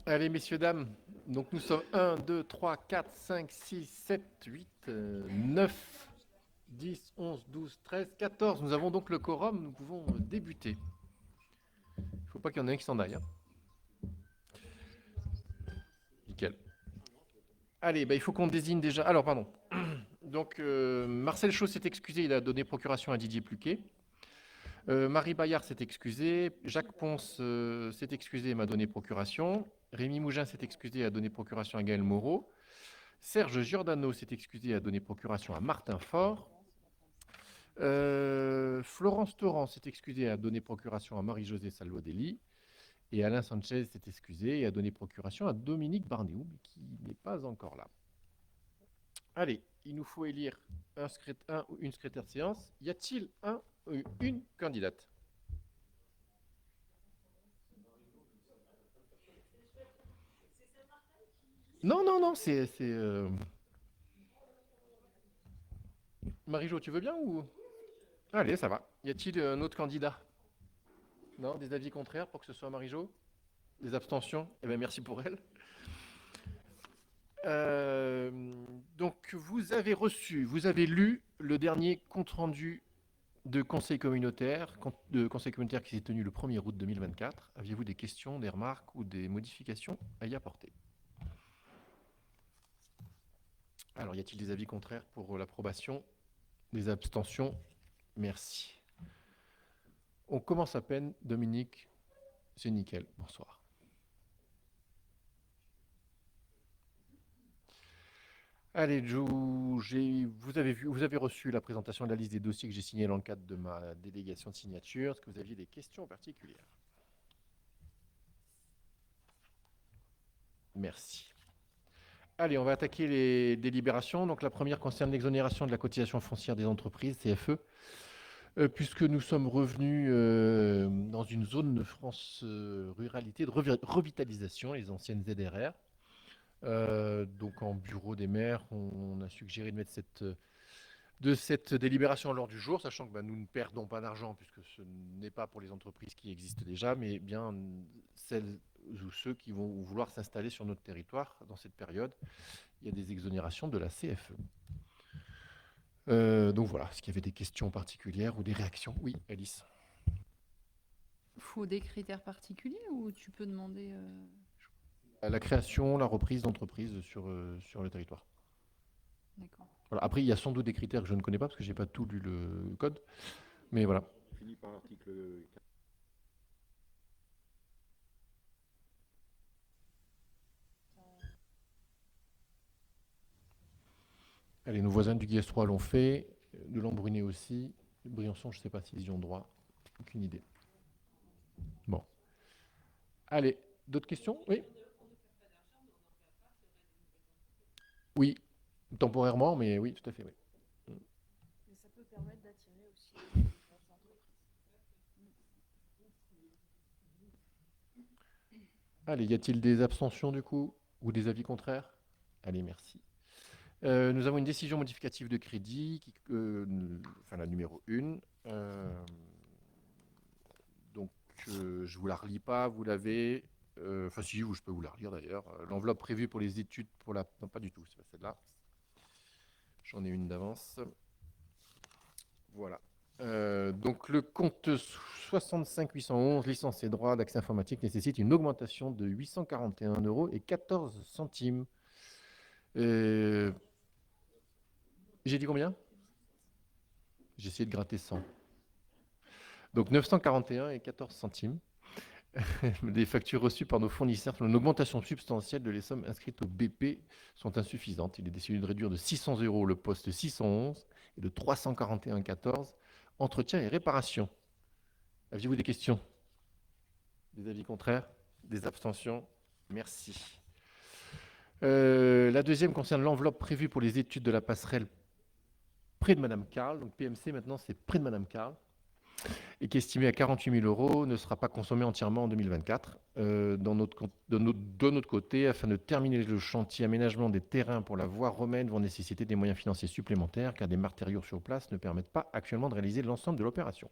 Allez, messieurs, dames, donc nous sommes 1, 2, 3, 4, 5, 6, 7, 8, 9, 10, 11, 12, 13, 14. Nous avons donc le quorum, nous pouvons débuter. Il ne faut pas qu'il y en ait un qui s'en aille, hein. Nickel. Allez, il faut qu'on désigne déjà. Alors, pardon. Donc, Marcel Chaud s'est excusé, il a donné procuration à Didier Pluquet. Marie Bayard s'est excusée. Jacques Ponce s'est excusé et m'a donné procuration. Rémi Mougin s'est excusé et a donné procuration à Gaël Moreau. Serge Giordano s'est excusé et a donné procuration à Martin Faure. Florence Torrent s'est excusée et a donné procuration à Marie-Josée Salvodelli. Et Alain Sanchez s'est excusé et a donné procuration à Dominique Barnéou, mais qui n'est pas encore là. Allez, il nous faut élire un ou une secrétaire de séance. Y a-t-il un ou une candidate? Non, non, non, c'est Marie-Jo, tu veux bien ou... Allez, ça va. Y a-t-il un autre candidat? Non, des avis contraires pour que ce soit Marie-Jo? Des abstentions? Eh bien, merci pour elle. Euh, donc, vous avez lu le dernier compte-rendu de conseil communautaire qui s'est tenu le 1er août 2024. Aviez-vous des questions, des remarques ou des modifications à y apporter? Alors, y a-t-il des avis contraires pour l'approbation? Des abstentions? Merci. On commence à peine. Dominique, c'est nickel. Bonsoir. Allez, vous avez reçu la présentation de la liste des dossiers que j'ai signés dans le cadre de ma délégation de signature. Est-ce que vous aviez des questions particulières? Merci. Allez, on va attaquer les délibérations. Donc la première concerne l'exonération de la cotisation foncière des entreprises, CFE, puisque nous sommes revenus dans une zone de France ruralité de revitalisation, les anciennes ZRR. Donc en bureau des maires, on a suggéré de mettre cette délibération à l'ordre du jour, sachant que nous ne perdons pas d'argent puisque ce n'est pas pour les entreprises qui existent déjà, mais bien celles ou ceux qui vont vouloir s'installer sur notre territoire dans cette période. Il y a des exonérations de la CFE. Donc voilà, est-ce qu'il y avait des questions particulières ou des réactions? Oui, Alice. Faut des critères particuliers ou tu peux demander La création, la reprise d'entreprise sur le territoire. D'accord. Voilà. Après, il y a sans doute des critères que je ne connais pas parce que je n'ai pas tout lu le code. Mais voilà. Finit par l'article 4. Allez, nos voisins du Guillestrois l'ont fait, de Lambrunet aussi. Briançon, je ne sais pas s'ils y ont droit. Aucune idée. Bon. Allez, d'autres questions? Oui. Oui, temporairement, mais oui, tout à fait, oui. Mais ça peut permettre d'attirer aussi les grosses entreprises. Allez, y a-t-il des abstentions du coup ou des avis contraires? Allez, merci. Nous avons une décision modificative de crédit, enfin la numéro 1. Donc, je ne vous la relis pas, vous l'avez. Enfin, si, je peux vous la relire d'ailleurs. L'enveloppe prévue pour les études pour la. Non, pas du tout, c'est pas celle-là. J'en ai une d'avance. Voilà. Donc, le compte 65 811, licence et droits d'accès informatique, nécessite une augmentation de 841 euros et 14 centimes. J'ai dit combien? J'ai essayé de gratter 100. Donc 941 et 14 centimes. Les factures reçues par nos fournisseurs sur une augmentation substantielle de les sommes inscrites au BP sont insuffisantes. Il est décidé de réduire de 600 euros le poste 611 et de 341,14 entretien et réparation. Aviez-vous des questions? Des avis contraires? Des abstentions? Merci. La deuxième concerne l'enveloppe prévue pour les études de la passerelle près de Madame Carl. Donc PMC maintenant c'est près de Madame Carl. Et qui est estimé à 48 000 euros, ne sera pas consommé entièrement en 2024. De notre côté, afin de terminer le chantier aménagement des terrains pour la voie romaine vont nécessiter des moyens financiers supplémentaires car des matériaux sur place ne permettent pas actuellement de réaliser l'ensemble de l'opération.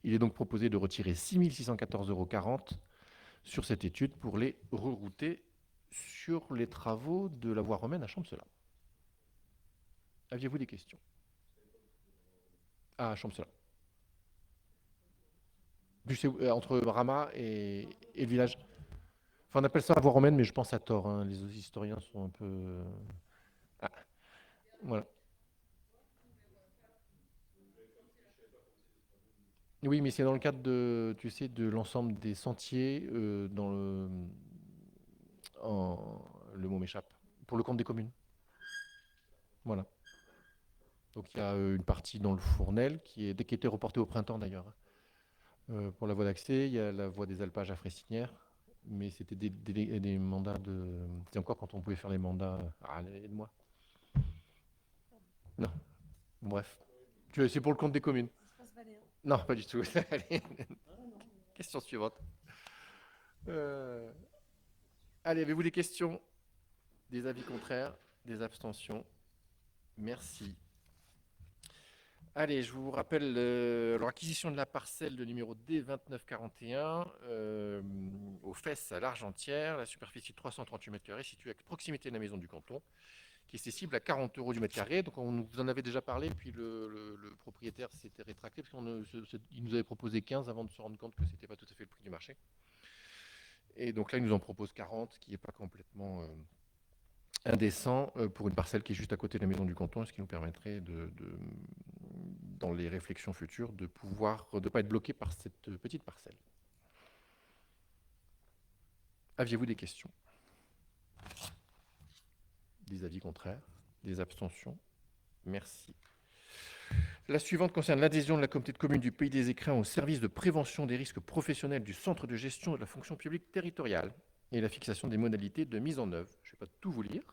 Il est donc proposé de retirer 6 614,40 euros sur cette étude pour les rerouter sur les travaux de la voie romaine à Champcelas. Aviez-vous des questions? Ah, Champcelas. Entre Rama et le village. Enfin, on appelle ça la voie romaine, mais je pense à tort. Hein. Les historiens sont un peu... Ah, voilà. Oui, mais c'est dans le cadre de, tu sais, de l'ensemble des sentiers dans le mot m'échappe, pour le compte des communes. Voilà. Donc il y a une partie dans le Fournel qui était reportée au printemps d'ailleurs. Pour la voie d'accès, il y a la voie des alpages à Fressinière, mais c'était des mandats de... C'est encore quand on pouvait faire les mandats... Ah, aide-moi. Non. Bon, bref. C'est pour le compte des communes. Espace Valéan. Non, pas du tout. Allez. Question suivante. Allez, avez-vous des questions? Des avis contraires? Des abstentions? Merci. Allez, je vous rappelle l'acquisition de la parcelle de numéro D2941 aux Fesses à l'Argentière, la superficie de 338 m², située à proximité de la maison du canton, qui est cessible à 40 € du mètre carré. Donc on vous en avait déjà parlé, puis le propriétaire s'était rétracté, parce qu'il nous avait proposé 15 avant de se rendre compte que ce n'était pas tout à fait le prix du marché. Et donc là, il nous en propose 40, ce qui n'est pas complètement indécent pour une parcelle qui est juste à côté de la maison du canton, ce qui nous permettrait dans les réflexions futures, de ne pas être bloqué par cette petite parcelle. Aviez-vous des questions? Des avis contraires? Des abstentions? Merci. La suivante concerne l'adhésion de la communauté de communes du Pays des Écrins au service de prévention des risques professionnels du Centre de gestion de la fonction publique territoriale et la fixation des modalités de mise en œuvre. Je ne vais pas tout vous lire.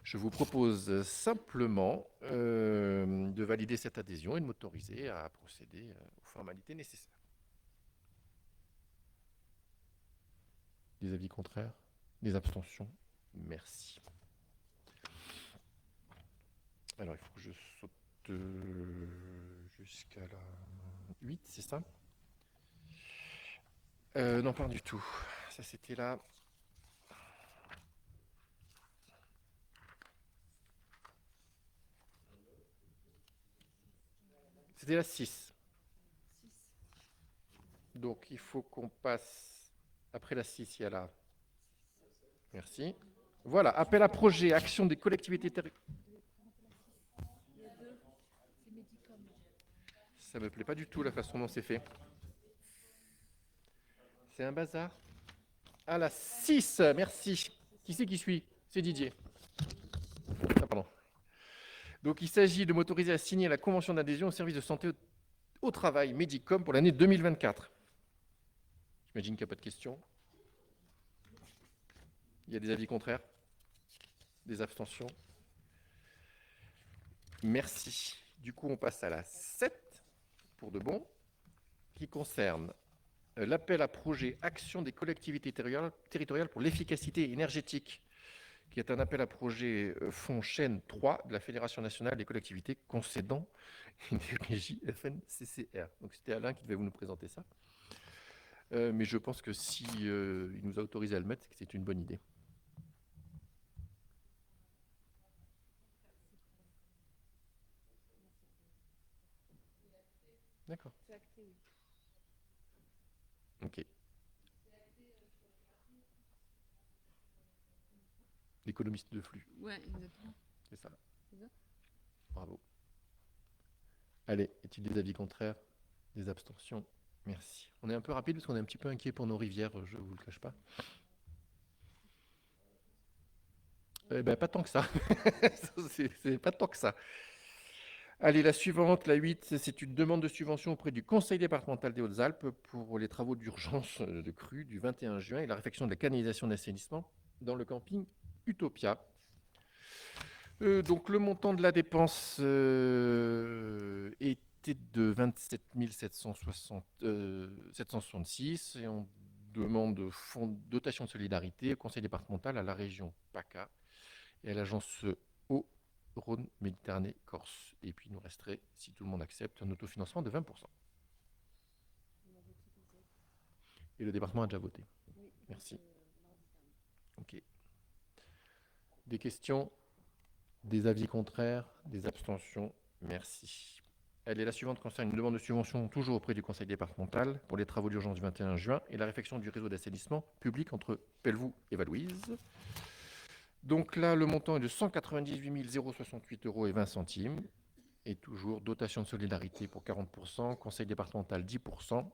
Je vous propose simplement de valider cette adhésion et de m'autoriser à procéder aux formalités nécessaires. Des avis contraires? Des abstentions? Merci. Alors, il faut que je saute jusqu'à la 8, c'est ça? Non, pas du tout. Ça, c'était là. C'était la 6. Donc, il faut qu'on passe... Après la 6, il y a la... Merci. Voilà, appel à projet, action des collectivités territoriales. Ça me plaît pas du tout la façon dont c'est fait. C'est un bazar. Ah, la 6, merci. Qui c'est qui suit? C'est Didier. Ah, pardon. Donc, il s'agit de m'autoriser à signer la convention d'adhésion au service de santé au travail Medicom pour l'année 2024. J'imagine qu'il n'y a pas de questions. Il y a des avis contraires? Des abstentions? Merci. Du coup, on passe à la 7, pour de bon, qui concerne l'appel à projet Action des collectivités territoriales pour l'efficacité énergétique, qui est un appel à projet fonds chaîne 3 de la Fédération nationale des collectivités concédant une régie FNCCR. Donc c'était Alain qui devait vous nous présenter ça. Mais je pense que si il nous a autorisé à le mettre, c'est une bonne idée. D'accord. C'est acté, oui. Ok. L'économiste de flux, Ouais, exactement. c'est ça. C'est ça. Bravo. Allez, est-il des avis contraires? Des abstentions? Merci. On est un peu rapide parce qu'on est un petit peu inquiet pour nos rivières, je ne vous le cache pas. Eh ben, pas tant que ça. C'est pas tant que ça. Allez, la suivante, la 8, c'est une demande de subvention auprès du Conseil départemental des Hautes-Alpes pour les travaux d'urgence de crue du 21 juin et la réfection de la canalisation d'assainissement dans le camping Utopia. Donc le montant de la dépense était de 27 766 et on demande dotation de solidarité au Conseil départemental, à la région PACA et à l'agence Haut-Rhône Méditerranée Corse. Et puis il nous resterait, si tout le monde accepte, un autofinancement de 20%. Et le département a déjà voté. Oui, Merci. mardi dernier. Ok. Des questions? Des avis contraires? Des abstentions? Merci. Allez, la suivante concerne une demande de subvention toujours auprès du conseil départemental pour les travaux d'urgence du 21 juin et la réfection du réseau d'assainissement public entre Pelvoux et Valouise. Donc là, le montant est de 198 068 euros et 20 centimes. Et toujours dotation de solidarité pour 40%, conseil départemental 10%,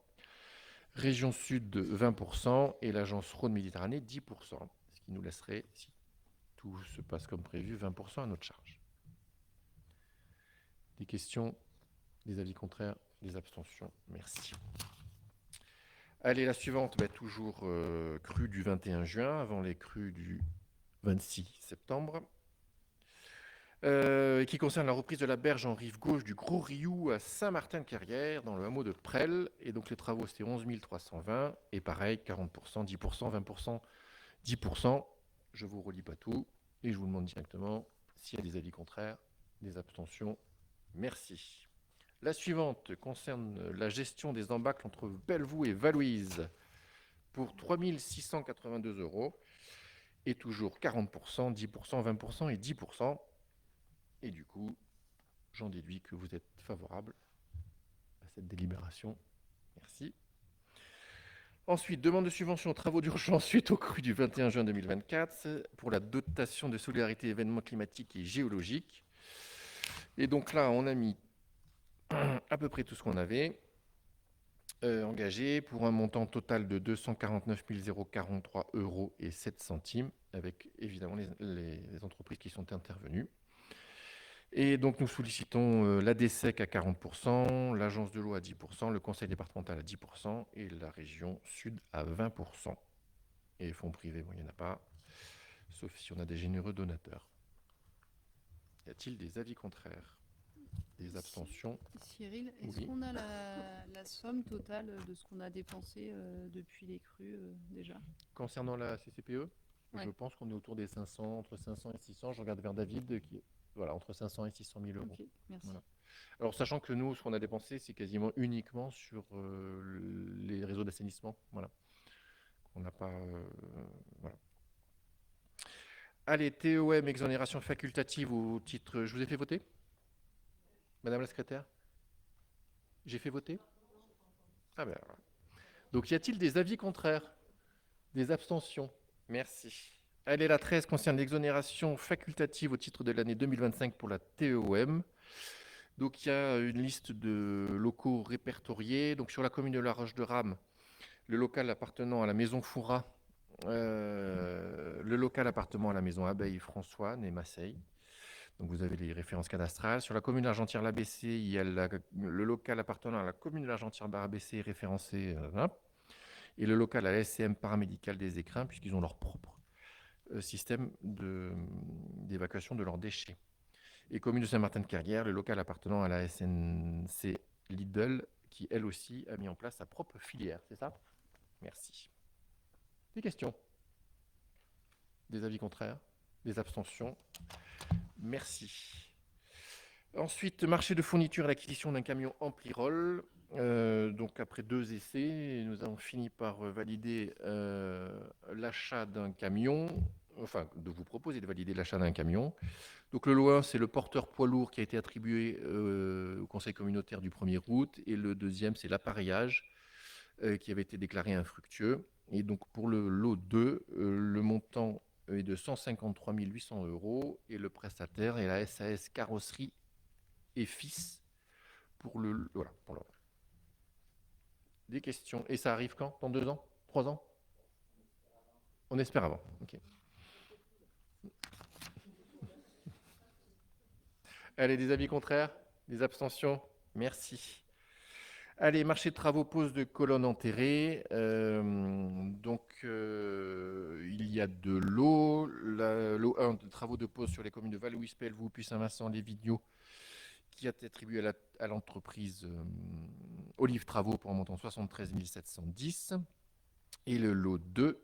région sud 20% et l'agence Rhône-Méditerranée 10%. Ce qui nous laisserait, si tout se passe comme prévu, 20% à notre charge. Des questions? Des avis contraires? Des abstentions? Merci. Allez, la suivante, toujours crue du 21 juin, avant les crues du 26 septembre, qui concerne la reprise de la berge en rive gauche du Gros Rioux à Saint-Martin-de-Carrière, dans le hameau de Presles. Et donc les travaux, c'était 11 320. Et pareil, 40%, 10%, 20%, 10%. Je ne vous relis pas tout. Et je vous demande directement s'il y a des avis contraires, des abstentions. Merci. La suivante concerne la gestion des embâcles entre Pelvoux et Valouise pour 3 682 euros. Et toujours 40%, 10%, 20% et 10%. Et du coup, j'en déduis que vous êtes favorable à cette délibération. Merci. Ensuite, demande de subvention aux travaux d'urgence suite aux crues du 21 juin 2024 pour la dotation de solidarité événements climatiques et géologiques. Et donc là, on a mis à peu près tout ce qu'on avait engagé pour un montant total de 249 043 euros et 7 centimes, avec évidemment les entreprises qui sont intervenues. Et donc nous sollicitons l'ADSEC à 40%, l'agence de l'eau à 10%, le conseil départemental à 10% et la région sud à 20%. Et fonds privés, bon, il n'y en a pas, sauf si on a des généreux donateurs. Y a-t-il des avis contraires? Des abstentions? Cyril, est-ce Oui. qu'on a la somme totale de ce qu'on a dépensé depuis les crues déjà? Concernant la CCPE, Ouais. je pense qu'on est autour des 500, entre 500 et 600. Je regarde vers David, qui est entre 500 et 600 000 euros. Ok, merci. Voilà. Alors, sachant que nous, ce qu'on a dépensé, c'est quasiment uniquement sur les réseaux d'assainissement. Voilà. On n'a pas. Voilà. Allez, TOM, exonération facultative au titre. Je vous ai fait voter? Madame la secrétaire? J'ai fait voter? Ah ben. Voilà. Donc, y a-t-il des avis contraires? Des abstentions? Merci. Allez, la 13 concerne l'exonération facultative au titre de l'année 2025 pour la TEOM. Donc, il y a une liste de locaux répertoriés. Donc, sur la commune de La Roche-de-Rame, le local appartenant à la maison Foura, le local appartenant à la maison Abeille François, né Marseille. Donc, vous avez les références cadastrales. Sur la commune d'Argentière-l'ABC, il y a le local appartenant à la commune de l'Argentière-l'ABC référencé. Et le local à la SCM paramédicale des Écrins, puisqu'ils ont leur propre système d'évacuation de leurs déchets. Et commune de Saint-Martin-de-Carrière, le local appartenant à la SNC Lidl, qui elle aussi a mis en place sa propre filière. C'est ça? Merci. Des questions? Des avis contraires? Des abstentions? Merci. Ensuite, marché de fourniture et l'acquisition d'un camion Amplirol. Donc après 2 essais, nous avons fini par valider l'achat d'un camion, enfin de vous proposer de valider l'achat d'un camion. Donc le lot 1, c'est le porteur poids lourd qui a été attribué au conseil communautaire du 1er août, et le deuxième, c'est l'appareillage qui avait été déclaré infructueux. Et donc pour le lot 2, le montant est de 153 800 euros et le prestataire est la SAS Carrosserie et Fils pour le... Voilà, pour le... Des questions. Et ça arrive quand? Dans 2 ans? 3 ans? On espère avant. Ok. Allez, des avis contraires? Des abstentions? Merci. Allez, marché de travaux, pose de colonnes enterrées. Il y a de l'eau. L'eau 1 de travaux de pose sur les communes de Valouise, Pelvoux, puis Saint-Vincent, les Vigneaux, qui a été attribué à l'entreprise Olive Travaux pour un montant de 73 710. Et le lot 2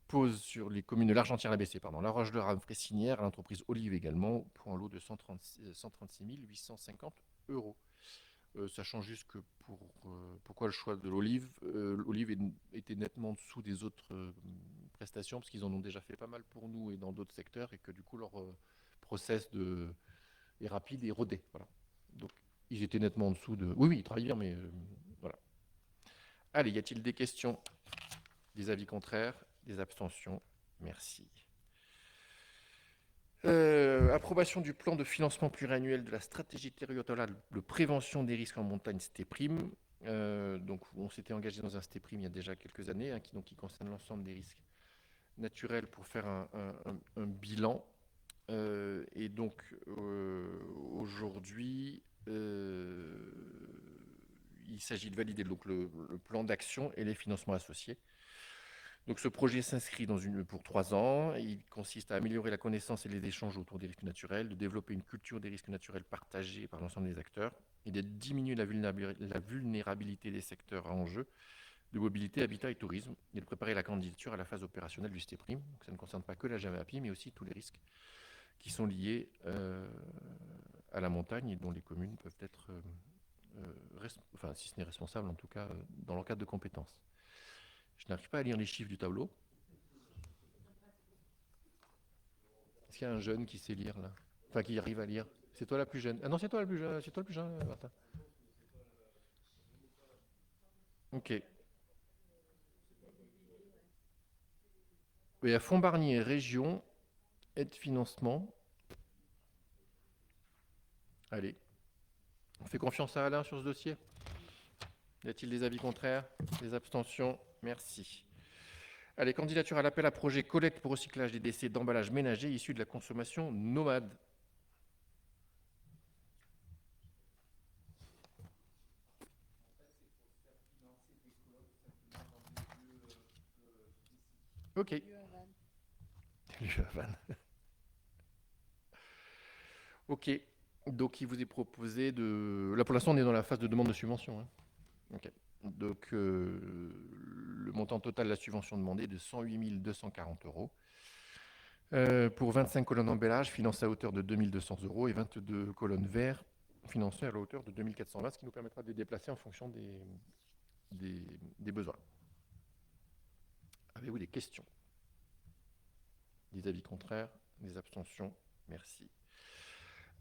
pose sur les communes de l'Argentière-l'ABC, La Roche-de-Rame, Fressinière, à l'entreprise Olive également, pour un lot de 136 850 euros. sachant juste que pourquoi le choix de l'olive l'olive était nettement en dessous des autres prestations, parce qu'ils en ont déjà fait pas mal pour nous et dans d'autres secteurs, et que du coup, leur process est rapide et rodé. Voilà. Donc, ils étaient nettement en dessous de... Oui, ils travaillent bien, mais voilà. Allez, y a-t-il des questions? Des avis contraires? Des abstentions? Merci. Approbation du plan de financement pluriannuel de la stratégie territoriale de prévention des risques en montagne STEPRIM. Donc, on s'était engagé dans un STEPRIM il y a déjà quelques années, hein, qui concerne l'ensemble des risques naturels pour faire un bilan. Et donc, aujourd'hui, il s'agit de valider donc, le plan d'action et les financements associés. Donc, ce projet s'inscrit pour 3 ans. Il consiste à améliorer la connaissance et les échanges autour des risques naturels, de développer une culture des risques naturels partagée par l'ensemble des acteurs et de diminuer la vulnérabilité des secteurs à enjeu de mobilité, habitat et tourisme, et de préparer la candidature à la phase opérationnelle du STEPRIM. Donc, ça ne concerne pas que la GAMAPI, mais aussi tous les risques qui sont liés à la montagne et dont les communes peuvent être, si ce n'est responsable, en tout cas, dans leur cadre de compétences. Je n'arrive pas à lire les chiffres du tableau. Est-ce qu'il y a un jeune qui sait lire là? Enfin, qui arrive à lire? C'est toi la plus jeune. Ah non, c'est toi la plus jeune. C'est toi le plus jeune, Martin. Ok. Et à Font-Barnier, région, aide financement. Allez. On fait confiance à Alain sur ce dossier? Y a-t-il des avis contraires? Des abstentions? Merci. Allez, candidature à l'appel à projet collecte pour recyclage des déchets d'emballage ménager issus de la consommation nomade. Ok. Lieu à Vannes. Ok. Donc, il vous est proposé de... Là, pour l'instant, on est dans la phase de demande de subvention. Hein. Ok. Donc, le montant total de la subvention demandée est de 108 240 euros. Pour 25 colonnes d'emballage financées à hauteur de 2 200 euros et 22 colonnes verres financées à la hauteur de 2 420, ce qui nous permettra de les déplacer en fonction des besoins. Avez-vous des questions? Des avis contraires? Des abstentions? Merci.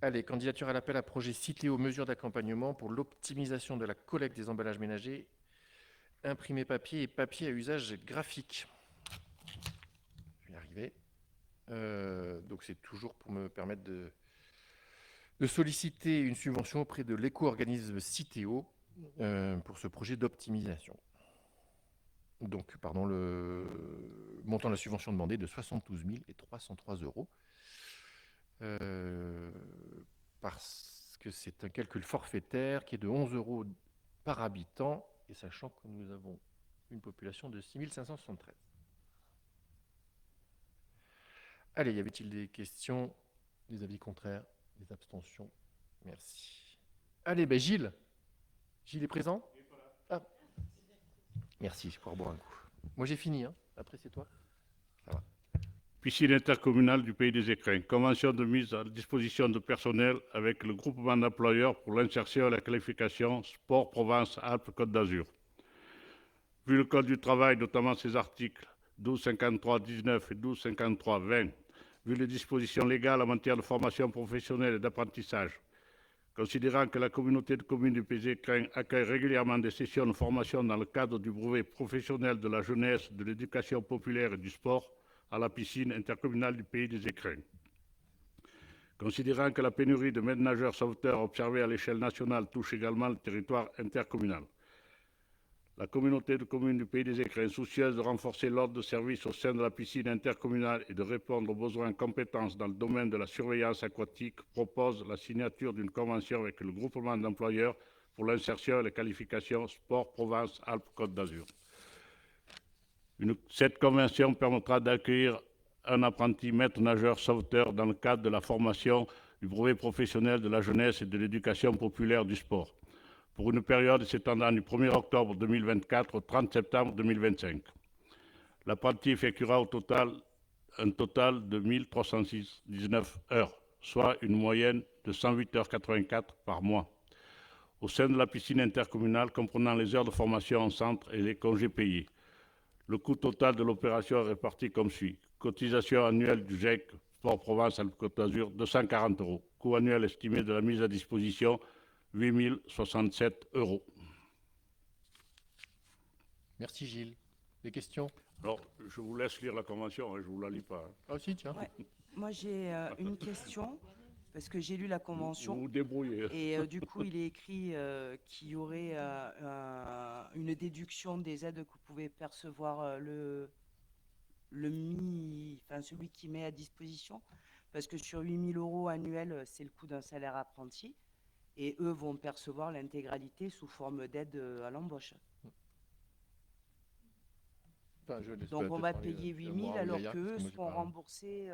Allez, candidature à l'appel à projet Citeo mesures d'accompagnement pour l'optimisation de la collecte des emballages ménagers, imprimés papier et papier à usage graphique. Je vais y arriver. Donc c'est toujours pour me permettre de solliciter une subvention auprès de l'éco-organisme Citeo pour ce projet d'optimisation. Donc, pardon, le montant de la subvention demandée de 72 303 euros. Parce que c'est un calcul forfaitaire qui est de 11 euros par habitant, et sachant que nous avons une population de 6 573. Allez, y avait-il des questions, des avis contraires, des abstentions? Merci. Allez, ben Gilles. Gilles est présent? Ah. Merci, je pourrais boire un coup. Moi j'ai fini, hein. Après c'est toi. Ça va. Piscine intercommunale du Pays des Écrins. Convention de mise à disposition de personnel avec le groupement d'employeurs pour l'insertion et la qualification Sport Provence-Alpes-Côte d'Azur. Vu le Code du travail, notamment ses articles 1253-19 et 1253-20, vu les dispositions légales en matière de formation professionnelle et d'apprentissage, considérant que la communauté de communes du Pays des Écrins accueille régulièrement des sessions de formation dans le cadre du brevet professionnel de la jeunesse, de l'éducation populaire et du sport, à la piscine intercommunale du Pays des Écrins. Considérant que la pénurie de maîtres-nageurs sauveteurs observée à l'échelle nationale touche également le territoire intercommunal, la communauté de communes du Pays des Écrins, soucieuse de renforcer l'ordre de service au sein de la piscine intercommunale et de répondre aux besoins en compétences dans le domaine de la surveillance aquatique, propose la signature d'une convention avec le groupement d'employeurs pour l'insertion et la qualification Sport Provence-Alpes-Côte d'Azur. Cette convention permettra d'accueillir un apprenti maître-nageur sauveteur dans le cadre de la formation du brevet professionnel de la jeunesse et de l'éducation populaire du sport, pour une période s'étendant du 1er octobre 2024 au 30 septembre 2025. L'apprenti effectuera un total de 1319 heures, soit une moyenne de 108,84 heures par mois. au sein de la piscine intercommunale comprenant les heures de formation en centre et les congés payés. Le coût total de l'opération est réparti comme suit. Cotisation annuelle du GEC Sport Provence-Alpes-Côte d'Azur, 240 €. Coût annuel estimé de la mise à disposition, 8 067 €. Merci Gilles. Des questions? Alors, je vous laisse lire la convention, hein, je ne vous la lis pas. Hein. Ah si, tiens. Ouais. Moi, j'ai une question, parce que j'ai lu la Vous convention. vous débrouillez. Et du coup, il est écrit qu'il y aurait une déduction des aides que vous pouvez percevoir celui qui met à disposition. Parce que sur 8 000 € annuels, c'est le coût d'un salaire apprenti. Et eux vont percevoir l'intégralité sous forme d'aide à l'embauche. Enfin, je laisse Donc, on peut-être va parler payer de 8 moi 000 ou alors Yaya, qu'eux parce que moi, j'ai seront pas- remboursés.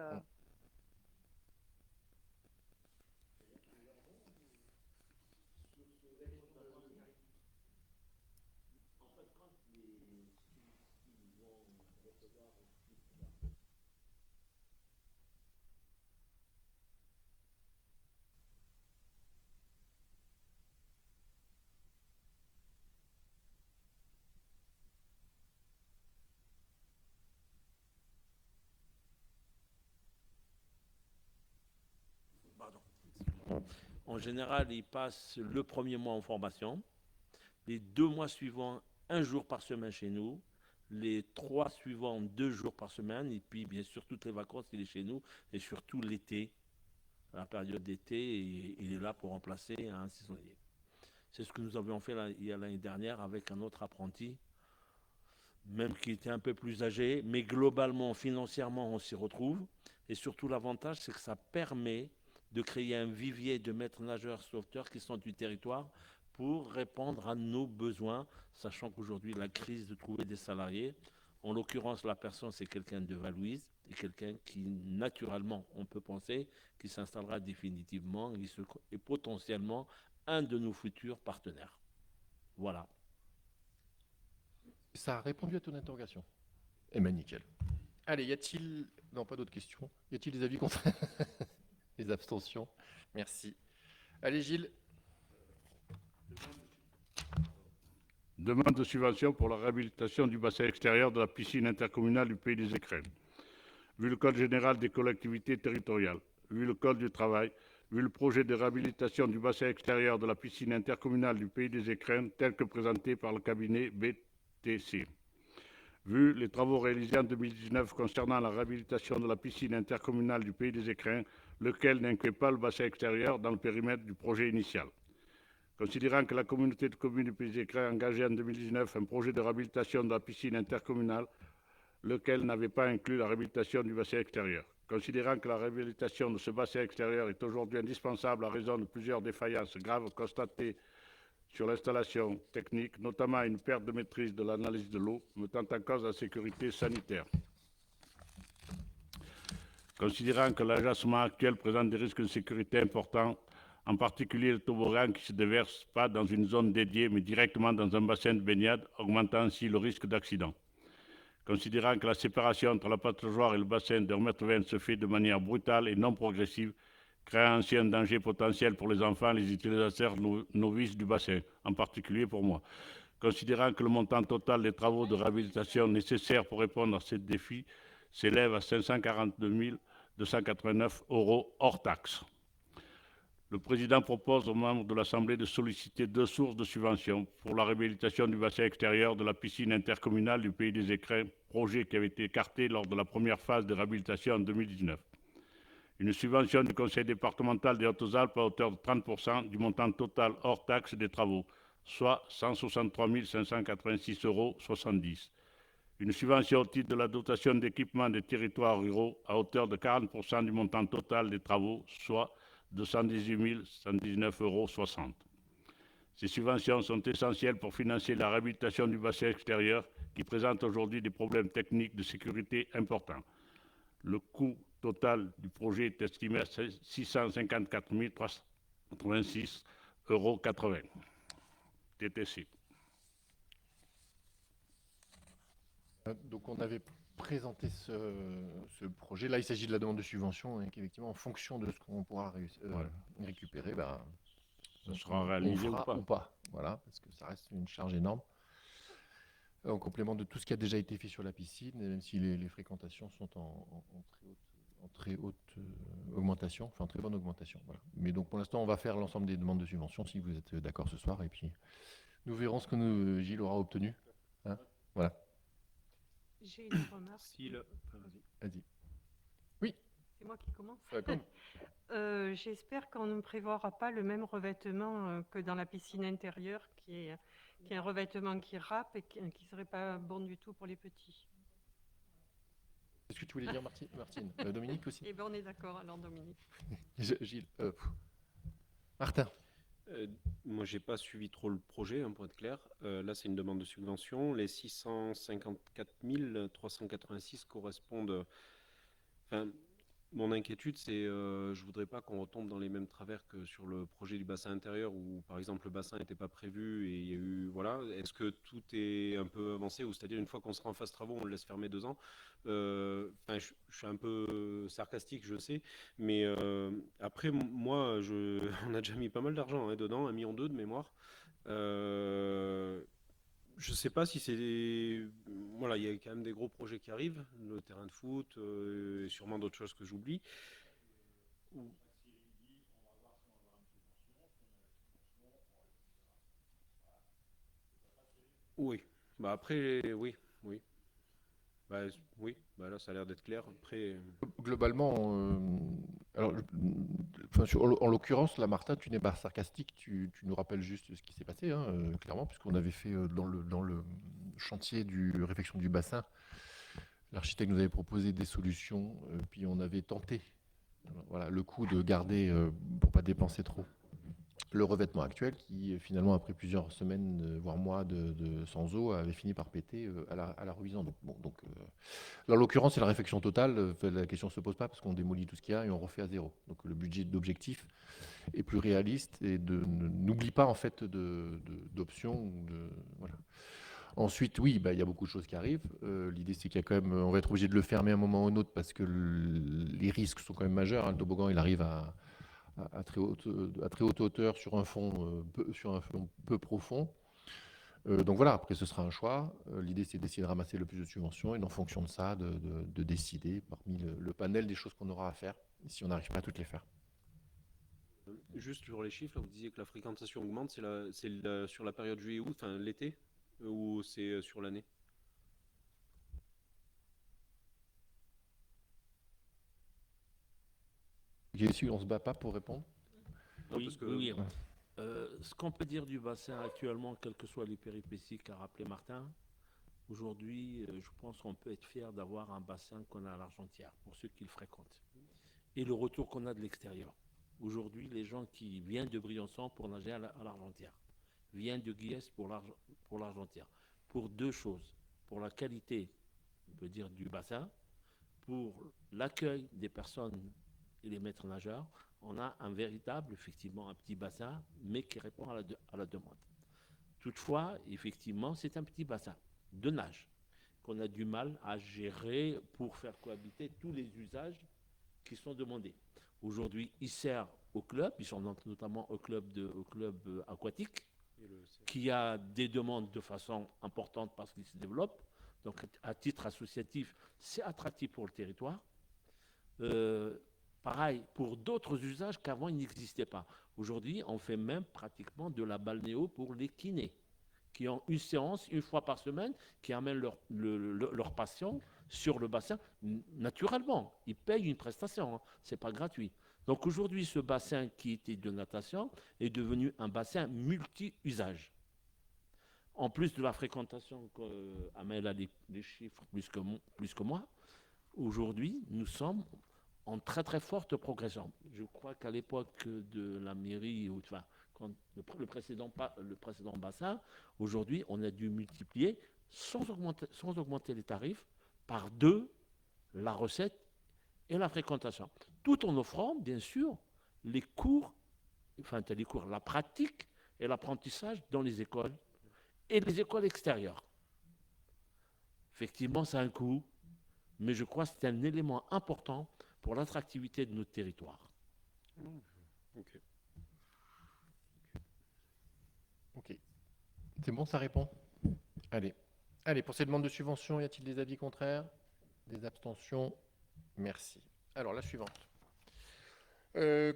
En général, ils passent le premier mois en formation, les 2 mois suivants, 1 jour par semaine chez nous, les 3 suivants, 2 jours par semaine, et puis bien sûr toutes les vacances, il est chez nous, et surtout l'été, la période d'été, il est là pour remplacer un saisonnier. C'est ce que nous avions fait l'année dernière avec un autre apprenti, même qui était un peu plus âgé, mais globalement, financièrement, on s'y retrouve. Et surtout, l'avantage, c'est que ça permet de créer un vivier de maîtres nageurs sauveteurs qui sont du territoire pour répondre à nos besoins, sachant qu'aujourd'hui, la crise de trouver des salariés, en l'occurrence, la personne, c'est quelqu'un de Valouise, et quelqu'un qui, naturellement, on peut penser, qui s'installera définitivement et potentiellement un de nos futurs partenaires. Voilà. Ça a répondu à ton interrogation. Eh ben nickel. Allez, y a-t-il... Non, pas d'autres questions. Y a-t-il des avis contre les abstentions? Merci. Allez Gilles. Demande de subvention pour la réhabilitation du bassin extérieur de la piscine intercommunale du Pays des Écrins. Vu le Code général des collectivités territoriales, vu le Code du travail, vu le projet de réhabilitation du bassin extérieur de la piscine intercommunale du Pays des Écrins tel que présenté par le cabinet BTC, vu les travaux réalisés en 2019 concernant la réhabilitation de la piscine intercommunale du Pays des Écrins, lequel n'inclut pas le bassin extérieur dans le périmètre du projet initial. Considérant que la communauté de communes du Pays des Écrins a engagé en 2019 un projet de réhabilitation de la piscine intercommunale, lequel n'avait pas inclus la réhabilitation du bassin extérieur. Considérant que la réhabilitation de ce bassin extérieur est aujourd'hui indispensable à raison de plusieurs défaillances graves constatées sur l'installation technique, notamment une perte de maîtrise de l'analyse de l'eau, mettant en cause la sécurité sanitaire. Considérant que l'agencement actuel présente des risques de sécurité importants, en particulier le toboggan qui ne se déverse pas dans une zone dédiée, mais directement dans un bassin de baignade, augmentant ainsi le risque d'accident. Considérant que la séparation entre la pataugeoire et le bassin de 1,20 m se fait de manière brutale et non progressive, créant ainsi un danger potentiel pour les enfants et les utilisateurs novices du bassin, en particulier pour moi. Considérant que le montant total des travaux de réhabilitation nécessaires pour répondre à ces défis s'élève à 542 289 € hors taxes. Le président propose aux membres de l'Assemblée de solliciter 2 sources de subventions pour la réhabilitation du bassin extérieur de la piscine intercommunale du Pays des Écrins, projet qui avait été écarté lors de la première phase de réhabilitation en 2019. Une subvention du Conseil départemental des Hautes-Alpes à hauteur de 30% du montant total hors taxe des travaux, soit 163 586,70 € Une subvention au titre de la dotation d'équipement des territoires ruraux à hauteur de 40% du montant total des travaux, soit 218 119,60 €. Ces subventions sont essentielles pour financer la réhabilitation du bassin extérieur qui présente aujourd'hui des problèmes techniques de sécurité importants. Le coût total du projet est estimé à 654 386,80 € TTC. Donc on avait présenté ce projet. Là, il s'agit de la demande de subvention et qu'effectivement, en fonction de ce qu'on pourra récupérer, ça sera on réalisé ou fera pas. Voilà, parce que ça reste une charge énorme. En complément de tout ce qui a déjà été fait sur la piscine, et même si les fréquentations sont en très haute augmentation, enfin en très bonne augmentation. Voilà. Mais donc pour l'instant, on va faire l'ensemble des demandes de subvention si vous êtes d'accord ce soir, et puis nous verrons ce que Gilles aura obtenu. Hein, voilà, J'ai une remarque. vas-y. Oui, C'est moi qui commence. comme J'espère qu'on ne prévoira pas le même revêtement que dans la piscine intérieure, qui est un revêtement qui râpe et qui ne serait pas bon du tout pour les petits. c'est ce que tu voulais dire, Martine. Dominique aussi. Eh bien, on est d'accord, alors, Dominique. Gilles. Martin. Moi, j'ai pas suivi trop le projet, hein, pour être clair. Là, c'est une demande de subvention. Les 654 386 correspondent. Enfin, mon inquiétude, c'est je voudrais pas qu'on retombe dans les mêmes travers que sur le projet du bassin intérieur où, par exemple, le bassin n'était pas prévu et il y a eu. Voilà. Est-ce que tout est un peu avancé ou c'est-à-dire une fois qu'on sera en phase travaux, on le laisse fermer 2 ans? Enfin, je suis un peu sarcastique, je sais, mais après, moi, on a déjà mis pas mal d'argent, hein, dedans, 1,2 million de mémoire. Je sais pas si c'est. Voilà, il y a quand même des gros projets qui arrivent, le terrain de foot, et sûrement d'autres choses que j'oublie. Oui. Bah après, oui, oui. Bah, oui, bah là, ça a l'air d'être clair. Après, Globalement, alors, enfin, en l'occurrence, là, Martin, tu n'es pas sarcastique, tu nous rappelles juste ce qui s'est passé, hein, clairement, puisqu'on avait fait dans le chantier du réfection du bassin, l'architecte nous avait proposé des solutions, puis on avait tenté, voilà, le coup de garder, pour pas dépenser trop, le revêtement actuel qui, finalement, après plusieurs semaines, voire mois sans eau, avait fini par péter à la ruisante. Là, en l'occurrence, c'est la réfection totale. La question ne se pose pas parce qu'on démolit tout ce qu'il y a et on refait à zéro. Donc le budget d'objectif est plus réaliste et n'oublie pas en fait d'options. Voilà. Ensuite, oui, il y a beaucoup de choses qui arrivent. L'idée, c'est qu'il y a quand même, on va être obligé de le fermer à un moment ou un autre parce que les risques sont quand même majeurs, hein. Le toboggan, il arrive à très haute hauteur sur un fond peu profond. Donc voilà, après ce sera un choix. L'idée c'est d'essayer de ramasser le plus de subventions et en fonction de ça, de décider parmi le panel des choses qu'on aura à faire, si on n'arrive pas à toutes les faire. juste sur les chiffres, là, vous disiez que la fréquentation augmente, sur la période juillet-août, enfin l'été, ou c'est sur l'année? Ici, on ne se bat pas pour répondre. Non, Oui, parce que- oui, oui. Ce qu'on peut dire du bassin actuellement, quelles que soient les péripéties qu'a rappelé Martin, aujourd'hui, je pense qu'on peut être fier d'avoir un bassin qu'on a à l'Argentière, pour ceux qui le fréquentent. Et le retour qu'on a de l'extérieur. Aujourd'hui, les gens qui viennent de Briançon pour nager à l'Argentière, viennent de Guiès pour l'Argentière. Pour 2 choses. Pour la qualité, on peut dire, du bassin, pour l'accueil des personnes et les maîtres nageurs, on a un véritable, effectivement, un petit bassin, mais qui répond à la demande. Toutefois, effectivement, c'est un petit bassin de nage qu'on a du mal à gérer pour faire cohabiter tous les usages qui sont demandés. Aujourd'hui, il sert au club, ils sont notamment au club aquatique, qui a des demandes de façon importante parce qu'il se développe. Donc, à titre associatif, c'est attractif pour le territoire. Pareil, pour d'autres usages qu'avant, il n'existait pas. Aujourd'hui, on fait même pratiquement de la balnéo pour les kinés, qui ont une séance une fois par semaine, qui amènent leurs patients sur le bassin. Naturellement, ils payent une prestation, hein, ce n'est pas gratuit. Donc aujourd'hui, ce bassin qui était de natation est devenu un bassin multi-usage. En plus de la fréquentation, Amel a les chiffres plus que moi, aujourd'hui, nous sommes en très très forte progression. Je crois qu'à l'époque de la mairie, enfin, quand le précédent bassin, aujourd'hui, on a dû multiplier, sans augmenter les tarifs, par 2 la recette et la fréquentation. Tout en offrant, bien sûr, les cours, la pratique et l'apprentissage dans les écoles et les écoles extérieures. Effectivement, ça a un coût, mais je crois que c'est un élément important pour l'attractivité de notre territoire. Ok. Ok. C'est bon, ça répond? Allez. Allez, pour ces demandes de subvention, y a-t-il des avis contraires? Des abstentions? Merci. Alors, la suivante.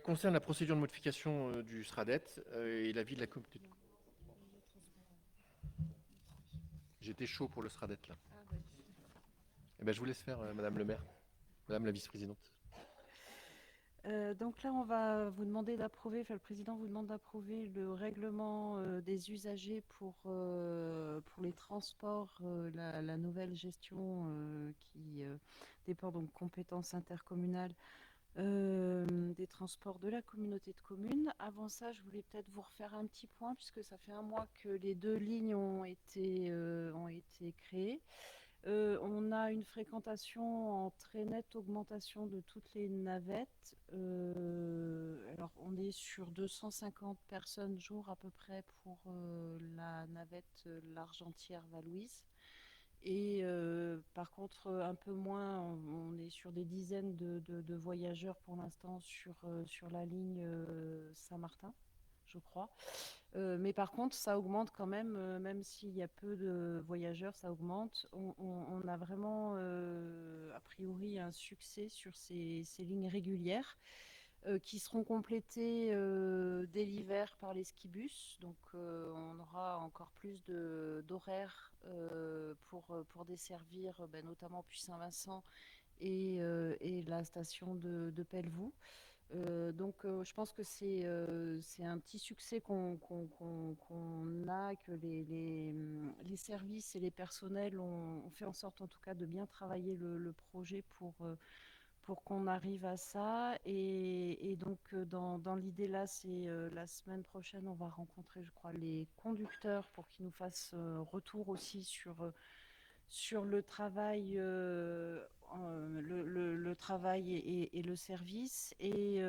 Concerne la procédure de modification du SRADET et l'avis de la communauté. J'étais chaud pour le SRADET, là. Eh ben, je vous laisse faire, Madame le maire, Madame la vice-présidente. Donc là, on va vous demander d'approuver, enfin le président vous demande d'approuver le règlement des usagers pour les transports, la nouvelle gestion qui dépend donc compétences intercommunales des transports de la communauté de communes. Avant ça, je voulais peut-être vous refaire un petit point puisque ça fait un mois que les 2 lignes ont été créées. On a une fréquentation en très nette augmentation de toutes les navettes. Alors, on est sur 250 personnes jour à peu près pour la navette L'Argentière-Valouise. Et par contre, un peu moins, on est sur des dizaines de voyageurs pour l'instant sur la ligne Saint-Martin, je crois. Mais par contre, ça augmente quand même s'il y a peu de voyageurs, ça augmente. On a vraiment, a priori, un succès sur ces lignes régulières qui seront complétées dès l'hiver par les skibus. Donc, on aura encore plus d'horaires pour desservir notamment Puy-Saint-Vincent et la station de Pelvoux. Donc, je pense que c'est un petit succès qu'on a, que les services et les personnels ont fait en sorte, en tout cas, de bien travailler le projet pour qu'on arrive à ça. Et donc, dans l'idée là, c'est la semaine prochaine, on va rencontrer, je crois, les conducteurs pour qu'ils nous fassent retour aussi sur le travail, le travail et le service. Et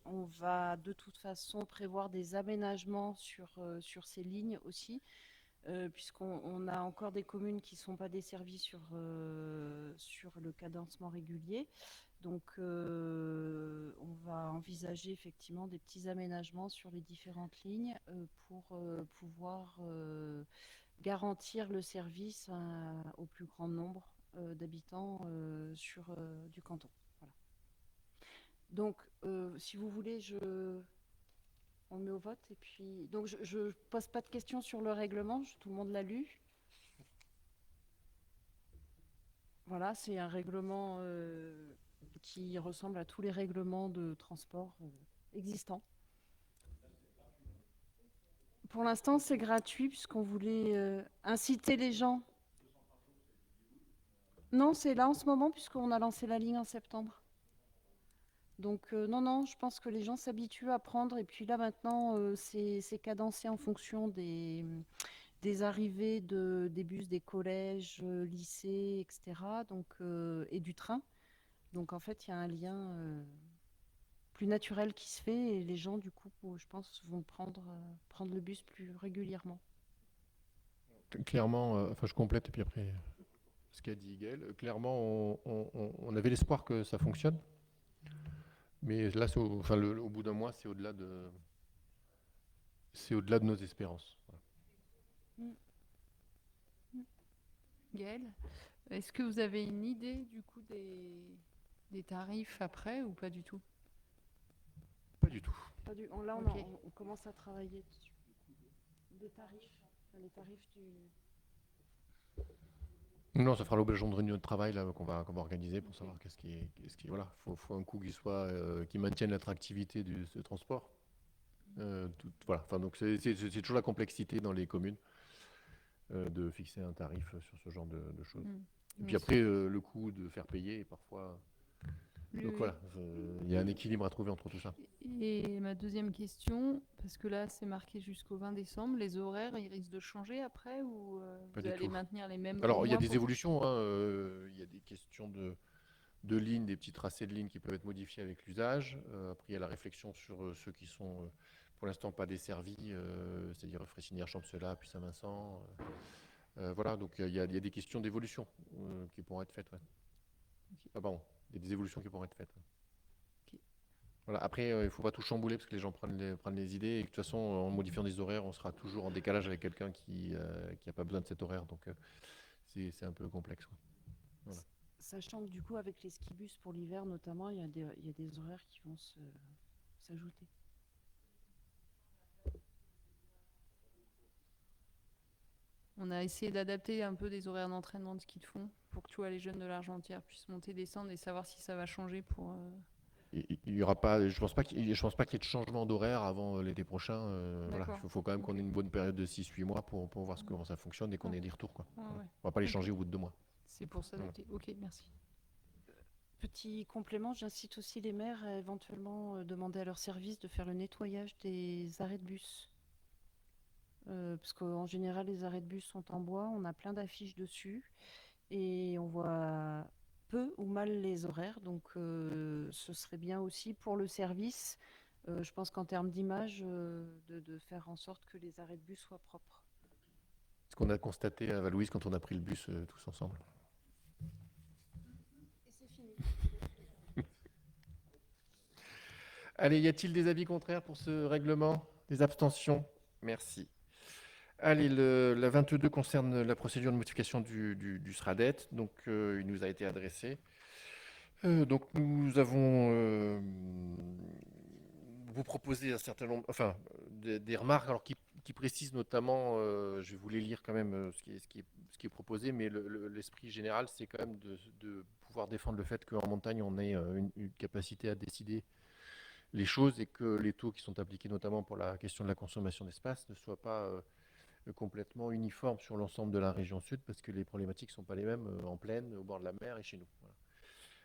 on va de toute façon prévoir des aménagements sur ces lignes aussi, puisqu'on a encore des communes qui ne sont pas desservies sur le cadencement régulier. Donc, on va envisager effectivement des petits aménagements sur les différentes lignes pour pouvoir garantir le service au plus grand nombre d'habitants du canton. Voilà. Donc, si vous voulez, on le met au vote. Et puis, donc, je ne pose pas de questions sur le règlement, tout le monde l'a lu. Voilà, c'est un règlement qui ressemble à tous les règlements de transport existants. Pour l'instant, c'est gratuit puisqu'on voulait inciter les gens. Non, c'est là en ce moment puisqu'on a lancé la ligne en septembre. Donc non, je pense que les gens s'habituent à prendre. Et puis là maintenant, c'est cadencé en fonction des arrivées des bus des collèges, lycées, etc. Donc, et du train. Donc en fait, il y a un lien plus naturel qui se fait et les gens, du coup, je pense, vont prendre le bus plus régulièrement. Clairement, enfin je complète et puis après ce qu'a dit Gaël, clairement on avait l'espoir que ça fonctionne, mais là au bout d'un mois c'est au-delà de nos espérances. Voilà. Gaël, est-ce que vous avez une idée du coup des tarifs après ou pas du tout? Pas du tout. Là, Ok. on commence à travailler dessus. Des tarifs, les tarifs du... Non, ça fera l'objet de réunion de travail là, qu'on va organiser pour savoir qu'est-ce qui voilà, faut un coût qui maintienne l'attractivité de ce transport. Voilà, enfin donc c'est toujours la complexité dans les communes de fixer un tarif sur ce genre de choses. Et puis après le coût de faire payer est parfois. Donc voilà, il y a un équilibre à trouver entre tout ça. Et ma deuxième question, parce que là c'est marqué jusqu'au 20 décembre, les horaires ils risquent de changer après ou Pas vous du allez tout. maintenir les mêmes? Alors au il y a moins des pour- évolutions, hein, il y a des questions de lignes, des petits tracés de lignes qui peuvent être modifiés avec l'usage. Après il y a la réflexion sur ceux qui sont pour l'instant pas desservis, c'est-à-dire Frécinière, Champcelas, puis Saint-Vincent. Voilà, donc il y a des questions d'évolution qui pourront être faites. Ouais. Ok. Ah pardon, il y a des évolutions qui pourront être faites. Ouais. Voilà. Après, il ne faut pas tout chambouler parce que les gens prennent les idées. Et de toute façon, en modifiant des horaires, on sera toujours en décalage avec quelqu'un qui n'a pas besoin de cet horaire. Donc, c'est un peu complexe, quoi. Voilà. Sachant que du coup, avec les skibus pour l'hiver notamment, il y a des horaires qui vont s'ajouter. On a essayé d'adapter un peu des horaires d'entraînement de ski de fond pour que tu vois, les jeunes de l'Argentière puissent monter, descendre et savoir si ça va changer pour. Il y aura pas, je pense pas qu'il y ait de changement d'horaire avant l'été prochain. Voilà. D'accord. Il faut quand même qu'on Ok. ait une bonne période de 6-8 mois pour voir comment ça fonctionne et qu'on ait des retours, quoi. Ouais, Voilà. ouais. On va pas les Ok. changer au bout de 2 mois. C'est pour ça Voilà. noter. Ok, merci. Petit complément, j'incite aussi les maires à éventuellement demander à leur service de faire le nettoyage des arrêts de bus. Parce qu'en général, les arrêts de bus sont en bois, on a plein d'affiches dessus et on voit peu ou mal les horaires. Donc, ce serait bien aussi pour le service, je pense qu'en termes d'image, de faire en sorte que les arrêts de bus soient propres. Ce qu'on a constaté à Valouise quand on a pris le bus tous ensemble. Et c'est fini. Allez, y a-t-il des avis contraires pour ce règlement? Des abstentions? Merci. Allez, la 22 concerne la procédure de modification du SRADET. Donc, il nous a été adressé. Donc, nous avons vous proposé un certain nombre, enfin, des remarques, alors qui précisent notamment, je vais vous les lire quand même, ce qui est proposé, mais l'esprit général, c'est quand même de pouvoir défendre le fait qu'en montagne, on ait une capacité à décider les choses et que les taux qui sont appliqués, notamment pour la question de la consommation d'espace, ne soient pas complètement uniformes sur l'ensemble de la région sud, parce que les problématiques ne sont pas les mêmes en plaine, au bord de la mer et chez nous.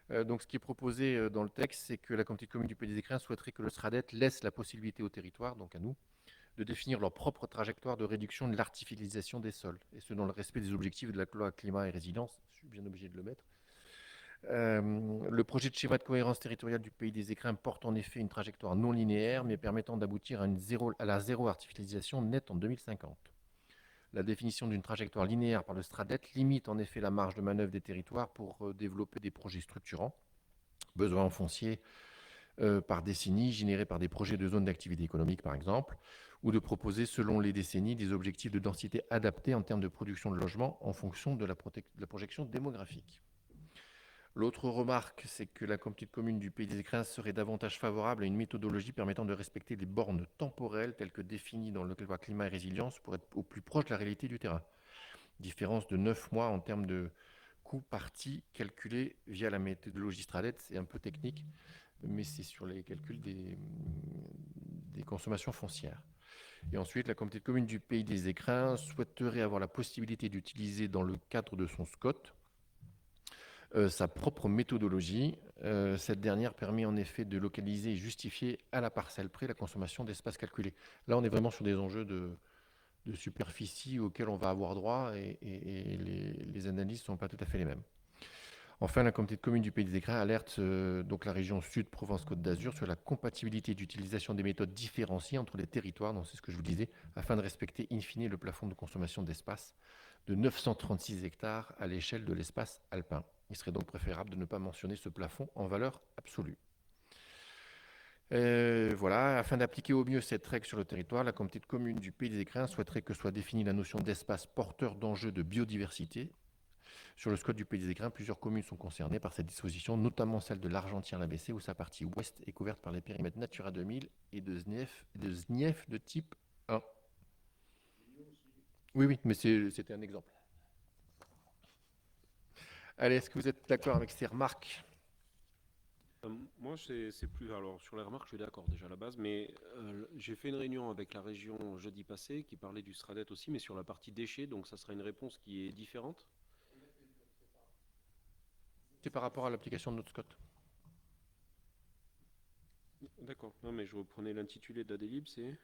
Voilà. Donc, ce qui est proposé dans le texte, c'est que la communauté de communes du Pays des Écrins souhaiterait que le SRADET laisse la possibilité au territoire, donc à nous, de définir leur propre trajectoire de réduction de l'artificialisation des sols, et ce dans le respect des objectifs de la loi climat et résilience. Je suis bien obligé de le mettre. Le projet de schéma de cohérence territoriale du Pays des Écrins porte en effet une trajectoire non linéaire, mais permettant d'aboutir à la zéro artificialisation nette en 2050. La définition d'une trajectoire linéaire par le SRADET limite en effet la marge de manœuvre des territoires pour développer des projets structurants, besoins en foncier par décennie, générés par des projets de zones d'activité économique par exemple, ou de proposer selon les décennies des objectifs de densité adaptés en termes de production de logements en fonction de la projection démographique. L'autre remarque, c'est que la communauté de communes du Pays des Écrins serait davantage favorable à une méthodologie permettant de respecter les bornes temporelles telles que définies dans le loi climat et résilience pour être au plus proche de la réalité du terrain. Différence de 9 mois en termes de coût parti calculé via la méthodologie STRADET. C'est un peu technique, mais c'est sur les calculs des consommations foncières. Et ensuite, la communauté de communes du Pays des Écrins souhaiterait avoir la possibilité d'utiliser dans le cadre de son SCOT sa propre méthodologie. Cette dernière permet en effet de localiser et justifier à la parcelle près la consommation d'espace calculé. Là, on est vraiment sur des enjeux de superficie auxquels on va avoir droit et les analyses ne sont pas tout à fait les mêmes. Enfin, la communauté de communes du Pays des Écrins alerte donc la région Sud Provence-Côte d'Azur sur la compatibilité d'utilisation des méthodes différenciées entre les territoires, donc c'est ce que je vous disais, afin de respecter in fine le plafond de consommation d'espace de 936 hectares à l'échelle de l'espace alpin. Il serait donc préférable de ne pas mentionner ce plafond en valeur absolue. Voilà, afin d'appliquer au mieux cette règle sur le territoire, la communauté de communes du Pays des Écrins souhaiterait que soit définie la notion d'espace porteur d'enjeux de biodiversité. Sur le SCOT du Pays des Écrins, plusieurs communes sont concernées par cette disposition, notamment celle de l'Argentière-l'ABC, où sa partie ouest est couverte par les périmètres Natura 2000 et de SNIEF de type 1. Oui, mais c'était un exemple. Allez, est-ce que vous êtes d'accord avec ces remarques? Moi, c'est plus. Alors, sur les remarques, je suis d'accord déjà à la base, mais j'ai fait une réunion avec la région jeudi passé qui parlait du SRADET aussi, mais sur la partie déchets, donc ça sera une réponse qui est différente. C'est par rapport à l'application de notre SCOT. D'accord, non, mais je reprenais l'intitulé de la délib, c'est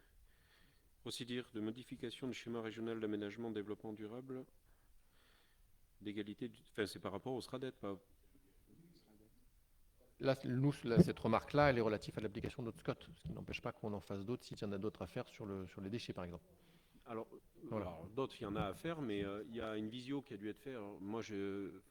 procédure de modification du schéma régional d'aménagement développement durable d'égalité. Enfin, c'est par rapport au SRADET, pas. Là, cette remarque-là, elle est relative à l'application de notre SCOT, ce qui n'empêche pas qu'on en fasse d'autres s'il y en a d'autres à faire sur les déchets, par exemple. Alors, Voilà. alors, d'autres, il y en a à faire, mais il y a une visio qui a dû être faite. Alors, moi,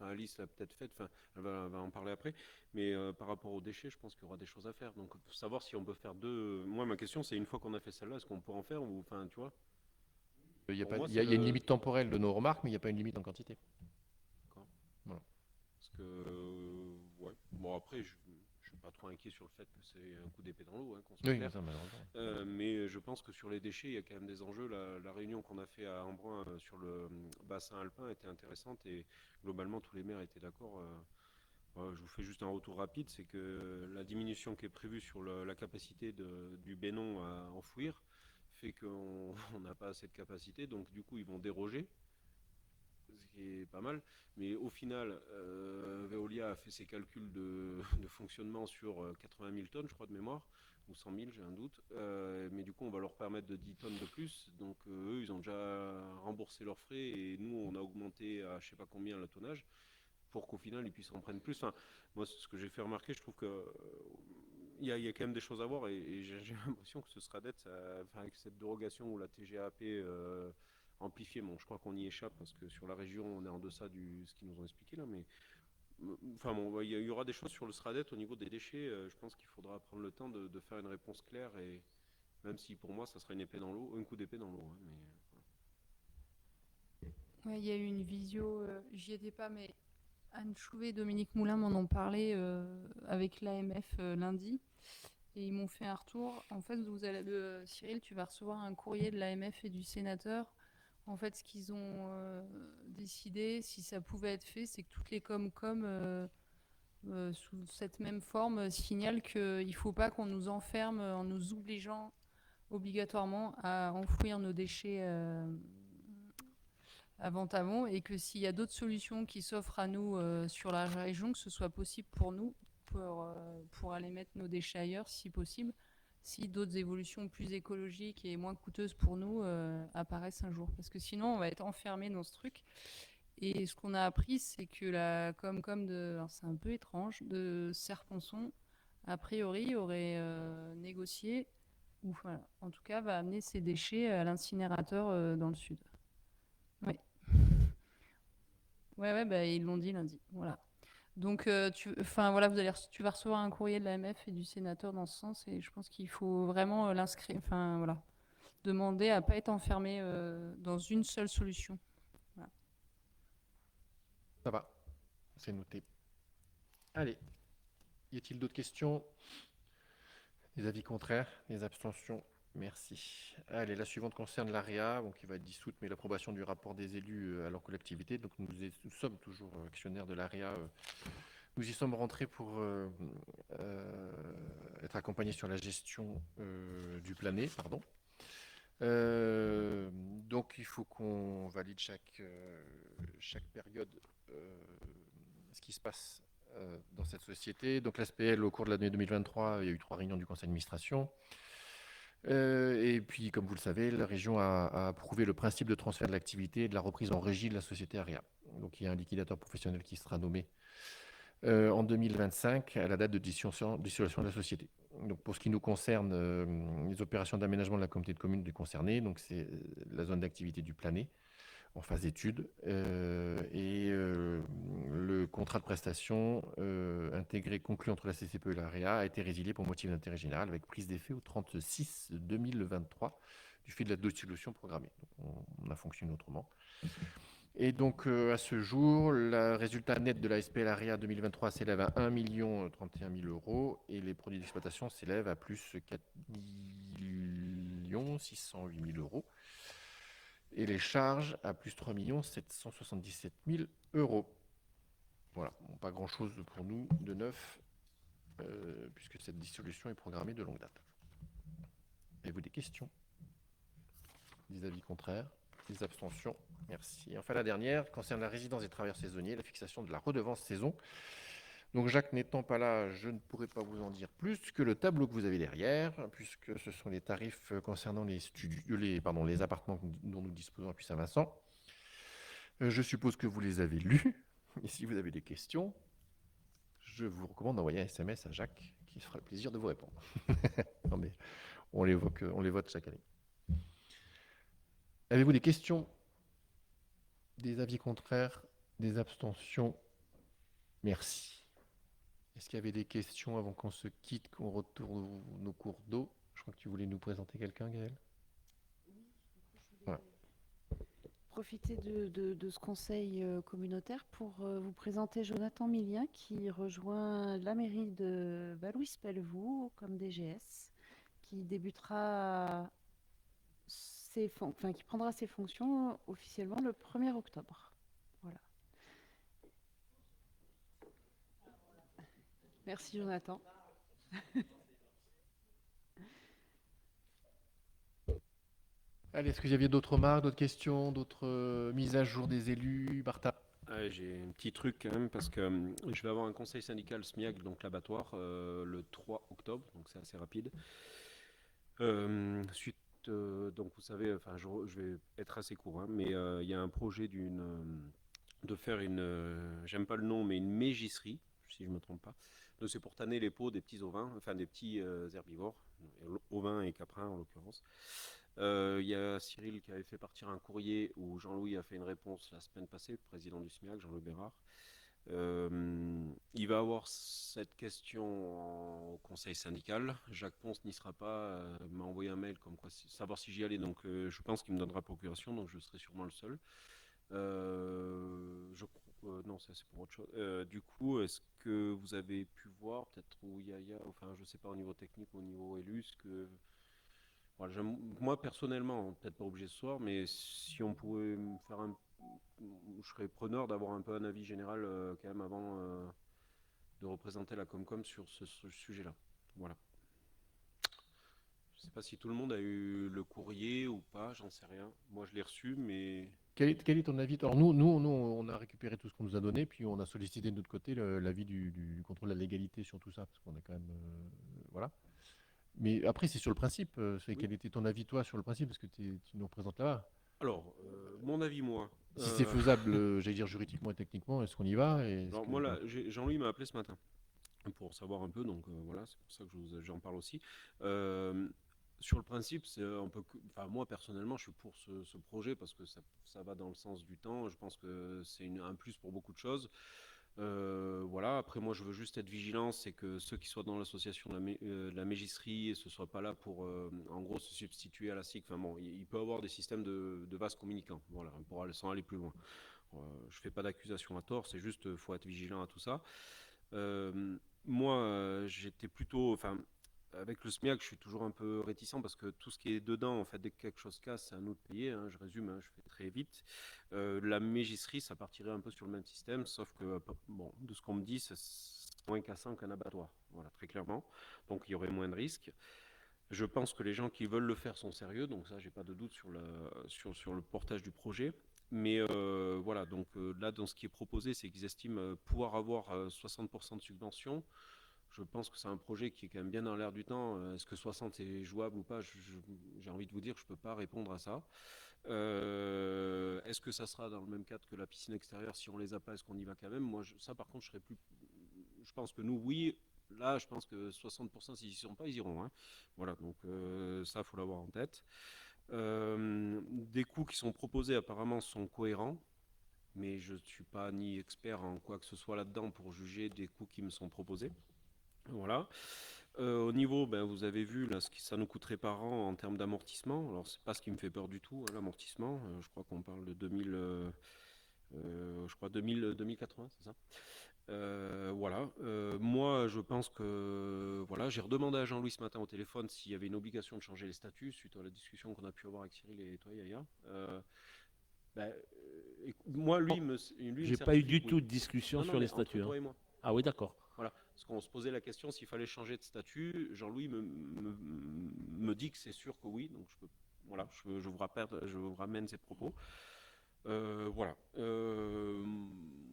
Alice l'a peut-être faite, elle va en parler après. Mais par rapport aux déchets, je pense qu'il y aura des choses à faire. Donc, pour savoir si on peut faire deux. Moi, ma question, c'est une fois qu'on a fait celle-là, est-ce qu'on peut en faire ou, enfin, tu vois? Il y a, Pour pas, moi, il y a- c'est il y a une le- limite temporelle de nos remarques, mais il n'y a pas une limite en quantité. D'accord. Voilà. Parce que, ouais. Bon, après, je suis pas trop inquiet sur le fait que c'est un coup d'épée dans l'eau, hein, qu'on soit Oui, clair. ça, malheureusement. Mais je pense que sur les déchets, il y a quand même des enjeux. La réunion qu'on a fait à Embrun sur le bassin alpin était intéressante et globalement, tous les maires étaient d'accord. Je vous fais juste un retour rapide, c'est que la diminution qui est prévue sur la capacité du Bénon à enfouir fait qu'on on n'a pas assez de capacité, donc du coup, ils vont déroger, ce qui est pas mal. Mais au final, Veolia a fait ses calculs de fonctionnement sur 80 000 tonnes, je crois, de mémoire, ou 100 000, j'ai un doute. Mais du coup, on va leur permettre de 10 tonnes de plus. Donc, eux, ils ont déjà remboursé leurs frais et nous, on a augmenté à je sais pas combien le tonnage pour qu'au final, ils puissent en prendre plus. Enfin, moi, ce que j'ai fait remarquer, je trouve que il y a quand même des choses à voir et j'ai l'impression que ce sera d'être, avec cette dérogation ou la TGAP amplifiée. Bon, je crois qu'on y échappe parce que sur la région, on est en deçà de ce qu'ils nous ont expliqué là, mais enfin bon, il y aura des choses sur le SRADET au niveau des déchets. Je pense qu'il faudra prendre le temps de faire une réponse claire et même si pour moi, ça sera une épée dans l'eau, un coup d'épée dans l'eau. Hein, mais Ouais, il y a eu une visio, j'y étais pas, mais Anne Chouvet et Dominique Moulin m'en ont parlé avec l'AMF lundi. Et ils m'ont fait un retour. En fait, Cyril, tu vas recevoir un courrier de l'AMF et du sénateur. En fait, ce qu'ils ont décidé, si ça pouvait être fait, c'est que toutes les sous cette même forme, signalent qu'il ne faut pas qu'on nous enferme en nous obligeant obligatoirement à enfouir nos déchets avant avant et que s'il y a d'autres solutions qui s'offrent à nous sur la région, que ce soit possible pour nous pour aller mettre nos déchets ailleurs si possible, si d'autres évolutions plus écologiques et moins coûteuses pour nous apparaissent un jour. Parce que sinon, on va être enfermé dans ce truc. Et ce qu'on a appris, c'est que la Comcom alors c'est un peu étrange, de Serponçon, a priori, aurait négocié, ou voilà, en tout cas, va amener ses déchets à l'incinérateur dans le sud. Oui. Ouais, bah, ils l'ont dit lundi. Voilà. Donc, voilà, tu vas recevoir un courrier de l'AMF et du sénateur dans ce sens, et je pense qu'il faut vraiment l'inscrire, voilà, demander à ne pas être enfermé dans une seule solution. Voilà. Ça va, c'est noté. Allez, y a-t-il d'autres questions? Des avis contraires? Des abstentions? Merci. Allez, la suivante concerne l'AREA, qui va être dissoute, mais l'approbation du rapport des élus à leur collectivité. Donc nous sommes toujours actionnaires de l'AREA. Nous y sommes rentrés pour être accompagnés sur la gestion du plané, pardon. Donc il faut qu'on valide chaque période ce qui se passe dans cette société. Donc l'ASPL, au cours de l'année 2023, il y a eu 3 réunions du conseil d'administration. Et puis, comme vous le savez, la région a approuvé le principe de transfert de l'activité et de la reprise en régie de la société AREA. Donc il y a un liquidateur professionnel qui sera nommé en 2025 à la date de dissolution de la société. Donc pour ce qui nous concerne, les opérations d'aménagement de la communauté de communes concernées, donc c'est la zone d'activité du Plané en phase d'étude et le contrat de prestation intégré conclu entre la CCPE et l'AREA a été résilié pour motif d'intérêt général avec prise d'effet au 36 2023 du fait de la dissolution programmée. Donc on a fonctionné autrement. Et donc, à ce jour, le résultat net de la SPL AREA 2023 s'élève à 1 031 000 euros et les produits d'exploitation s'élèvent à plus 4 608 000 euros et les charges à plus 3 777 000 euros. Voilà, bon, pas grand-chose pour nous de neuf puisque cette dissolution est programmée de longue date. Avez-vous des questions? Des avis contraires? Des abstentions? Merci. Et enfin, la dernière concerne la résidence des travailleurs saisonniers, la fixation de la redevance saison. Donc, Jacques n'étant pas là, je ne pourrai pas vous en dire plus que le tableau que vous avez derrière, puisque ce sont les tarifs concernant les appartements dont nous disposons à Puy-Saint-Vincent. Je suppose que vous les avez lus. Et si vous avez des questions, je vous recommande d'envoyer un SMS à Jacques, qui se fera le plaisir de vous répondre. Non, mais on les vote chaque année. Avez-vous des questions? Des avis contraires? Des abstentions? Merci. Est-ce qu'il y avait des questions avant qu'on se quitte, qu'on retourne nos cours d'eau? Je crois que tu voulais nous présenter quelqu'un, Gaël. Voilà. Profiter de ce conseil communautaire pour vous présenter Jonathan Millien qui rejoint la mairie de Vallouis-Pelvoux comme DGS, qui débutera qui prendra ses fonctions officiellement le 1er octobre. Voilà. Merci Jonathan. Allez, est-ce que vous aviez d'autres remarques, d'autres questions, d'autres mises à jour des élus? Martha? J'ai un petit truc quand même parce que je vais avoir un conseil syndical SMIAG, donc l'abattoir, le 3 octobre, donc c'est assez rapide. Donc vous savez, enfin je vais être assez court, hein, mais il y a un projet de faire j'aime pas le nom, mais une mégisserie, si je me trompe pas. Donc c'est pour tanner les peaux des petits ovins, enfin des petits herbivores, ovins et caprins en l'occurrence. Il y a Cyril qui avait fait partir un courrier où Jean-Louis a fait une réponse la semaine passée, président du SMIAG, Jean-Louis Bérard. Il va avoir cette question au conseil syndical. Jacques Ponce n'y sera pas, m'a envoyé un mail comme quoi savoir si j'y allais, donc je pense qu'il me donnera procuration, donc je serai sûrement le seul. Non, ça c'est pour autre chose. Du coup, est-ce que vous avez pu voir, peut-être où Yaya, enfin je sais pas au niveau technique, au niveau élu, ce que voilà, moi personnellement, peut-être pas obligé ce soir, mais si on pouvait me faire je serais preneur d'avoir un peu un avis général quand même avant de représenter la Comcom sur ce sujet-là. Voilà. Je sais pas si tout le monde a eu le courrier ou pas, j'en sais rien. Moi je l'ai reçu, mais Quel est ton avis? Alors nous, on a récupéré tout ce qu'on nous a donné, puis on a sollicité de notre côté l'avis du contrôle de la légalité sur tout ça, parce qu'on a quand même... voilà. Mais après, c'est sur le principe. Oui. Quel était ton avis, toi, sur le principe? Parce que tu nous représentes là-bas. Alors, mon avis, moi. Si c'est faisable, j'allais dire juridiquement et techniquement, est-ce qu'on y va? Alors, moi, là, Jean-Louis m'a appelé ce matin pour savoir un peu, donc voilà, c'est pour ça que j'en parle aussi. Sur le principe, c'est un peu. Enfin, moi, personnellement, je suis pour ce projet parce que ça va dans le sens du temps. Je pense que c'est un plus pour beaucoup de choses. Voilà, après moi je veux juste être vigilant, c'est que ceux qui soient dans l'association de la mégisserie, ce ne soit pas là pour en gros se substituer à la SIC. Enfin bon, il peut y avoir des systèmes de vases communicants, voilà, sans aller plus loin. Je fais pas d'accusation à tort, c'est juste faut être vigilant à tout ça. Moi j'étais plutôt, enfin avec le SMIAC, je suis toujours un peu réticent parce que tout ce qui est dedans, en fait, dès que quelque chose casse, c'est à nous de payer. Hein, je résume, hein, je fais très vite. La mégisserie, ça partirait un peu sur le même système, sauf que, bon, de ce qu'on me dit, c'est moins cassant qu'un abattoir. Voilà, très clairement. Donc, il y aurait moins de risques. Je pense que les gens qui veulent le faire sont sérieux, donc ça, j'ai pas de doute sur le portage du projet. Mais voilà, donc là, dans ce qui est proposé, c'est qu'ils estiment pouvoir avoir 60% de subvention. Je pense que c'est un projet qui est quand même bien dans l'air du temps. Est-ce que 60 est jouable ou pas? J'ai envie de vous dire que je ne peux pas répondre à ça. Est-ce que ça sera dans le même cadre que la piscine extérieure? Si on les a pas, est-ce qu'on y va quand même? Moi, ça par contre, je pense que nous, oui. Là, je pense que 60%, s'ils n'y sont pas, ils iront. Hein. Voilà, donc ça, il faut l'avoir en tête. Des coûts qui sont proposés apparemment sont cohérents, mais je ne suis pas ni expert en quoi que ce soit là-dedans pour juger des coûts qui me sont proposés. Voilà. Au niveau, ben, vous avez vu là, ce que ça nous coûterait par an en termes d'amortissement. Alors, c'est pas ce qui me fait peur du tout, hein, l'amortissement. Je crois qu'on parle de 2080, c'est ça. Voilà. Moi, je pense que voilà, j'ai redemandé à Jean-Louis ce matin au téléphone s'il y avait une obligation de changer les statuts suite à la discussion qu'on a pu avoir avec Cyril et toi, Yaya. Moi, lui, J'ai pas eu du tout de discussion sur les statuts. Toi et moi. Ah oui, d'accord. Voilà, parce qu'on se posait la question s'il fallait changer de statut. Jean-Louis me dit que c'est sûr que oui, donc je vous ramène ses propos. Voilà.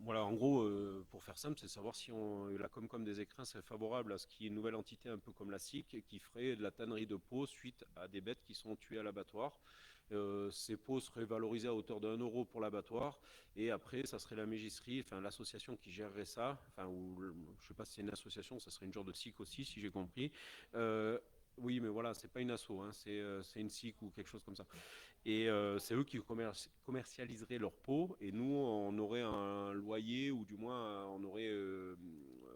Voilà, en gros, pour faire simple, c'est savoir si la Comcom des Écrins serait favorable à ce qu'il y ait une nouvelle entité un peu comme la SIC qui ferait de la tannerie de peau suite à des bêtes qui sont tuées à l'abattoir. Ces peaux seraient valorisées à hauteur d'1 euro pour l'abattoir et après ça serait la mégisserie, enfin l'association qui gérerait ça, enfin ou je sais pas si c'est une association, ça serait une genre de SIC aussi si j'ai compris, Oui, mais voilà, c'est pas une asso, hein, c'est une SIC ou quelque chose comme ça. Et c'est eux qui commercialiseraient leur pot, et nous, on aurait un loyer, ou du moins, on aurait,